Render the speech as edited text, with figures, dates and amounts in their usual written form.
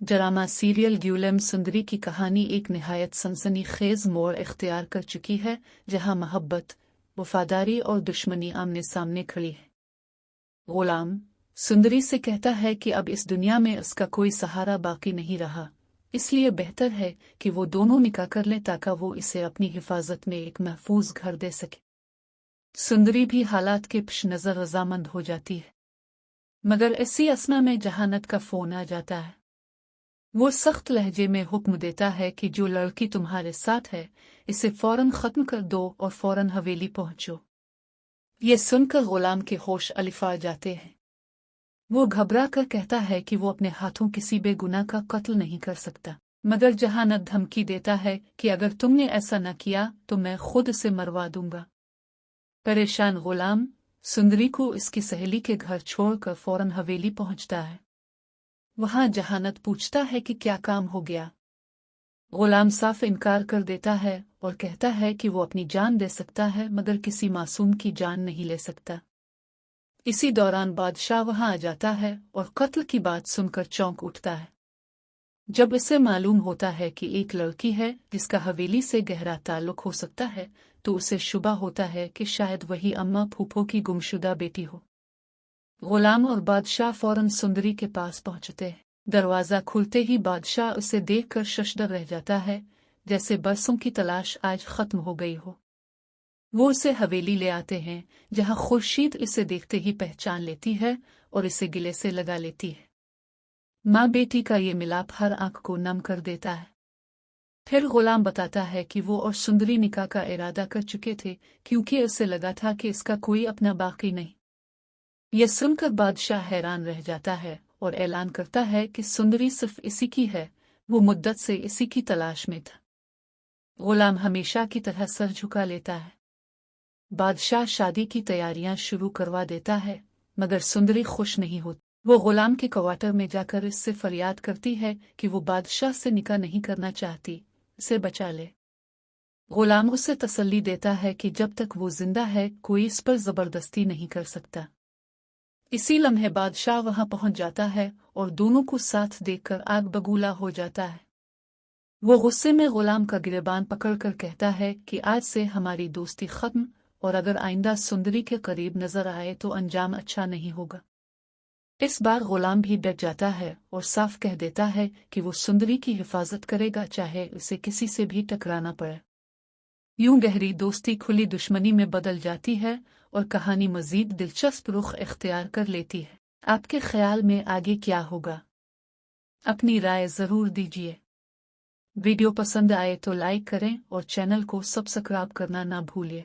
Drama serial गुलम सुंदरी की कहानी एक निहायत सनसनीखेज मोड़ इख्तियार कर चुकी है, जहां मोहब्बत, वफादारी और दुश्मनी आमने सामने खड़ी है। गुलाम सुंदरी से कहता है कि अब इस दुनिया में उसका कोई सहारा बाकी नहीं रहा, इसलिए बेहतर है कि वो दोनों निकाह कर लें ताकि वो इसे अपनी हिफाजत में एक महफूज घर दे सके। सुंदरी भी हालात के पेश नज़र रजामंद हो जाती है, मगर इसी असना में जहानत का फोन आ जाता है। वो सख्त लहजे में हुक्म देता है कि जो लड़की तुम्हारे साथ है इसे फौरन खत्म कर दो और फौरन हवेली पहुंचो। ये सुनकर गुलाम के होश अलिफा जाते हैं। वो घबरा कर कहता है कि वो अपने हाथों किसी बेगुनाह का कत्ल नहीं कर सकता, मगर जहानत धमकी देता है कि अगर तुमने ऐसा न किया तो मैं खुद उसे मरवा दूंगा। परेशान गुलाम सुंदरी को इसकी सहेली के घर छोड़कर फौरन हवेली पहुंचता है। वहां जहानत पूछता है कि क्या काम हो गया। गुलाम साफ इनकार कर देता है और कहता है कि वो अपनी जान दे सकता है मगर किसी मासूम की जान नहीं ले सकता। इसी दौरान बादशाह वहां आ जाता है और कत्ल की बात सुनकर चौंक उठता है। जब इसे मालूम होता है कि एक लड़की है जिसका हवेली से गहरा ताल्लुक हो सकता है, तो उसे शुबा होता है कि शायद वही अम्मा फूफो की गुमशुदा बेटी हो। गुलाम और बादशाह फौरन सुंदरी के पास पहुंचते हैं। दरवाजा खुलते ही बादशाह उसे देखकर शशदर रह जाता है, जैसे बरसों की तलाश आज खत्म हो गई हो। वो उसे हवेली ले आते हैं, जहां खुर्शीद इसे देखते ही पहचान लेती है और इसे गिले से लगा लेती है। माँ बेटी का ये मिलाप हर आंख को नम कर देता है। फिर गुलाम बताता है कि वो और सुंदरी निकाह का इरादा कर चुके थे, क्योंकि उसे लगा था कि इसका कोई अपना बाकी नहीं। यह सुनकर बादशाह हैरान रह जाता है और ऐलान करता है कि सुंदरी सिर्फ इसी की है, वो मुद्दत से इसी की तलाश में था। गुलाम हमेशा की तरह सर झुका लेता है। बादशाह शादी की तैयारियां शुरू करवा देता है, मगर सुंदरी खुश नहीं होती। वो गुलाम के क्वार्टर में जाकर इससे फरियाद करती है कि वो बादशाह से निकाह नहीं करना चाहती, इसे बचा ले। गुलाम उसे तसल्ली देता है कि जब तक वो जिंदा है कोई इस पर जबरदस्ती नहीं कर सकता। इसी लम्हे बादशाह वहां पहुंच जाता है और दोनों को साथ देखकर आग बबूला हो जाता है। वो गुस्से में गुलाम का गिरबान पकड़कर कहता है कि आज से हमारी दोस्ती खत्म, और अगर आइंदा सुंदरी के करीब नजर आए तो अंजाम अच्छा नहीं होगा। इस बार गुलाम भी डर जाता है और साफ कह देता है कि वो सुंदरी की हिफाजत करेगा, चाहे उसे किसी से भी टकराना पड़े। यूं गहरी दोस्ती खुली दुश्मनी में बदल जाती है और कहानी मजीद दिलचस्प रुख इख्तियार कर लेती है। आपके ख्याल में आगे क्या होगा? अपनी राय जरूर दीजिए। वीडियो पसंद आए तो लाइक करें और चैनल को सब्सक्राइब करना ना भूलिए।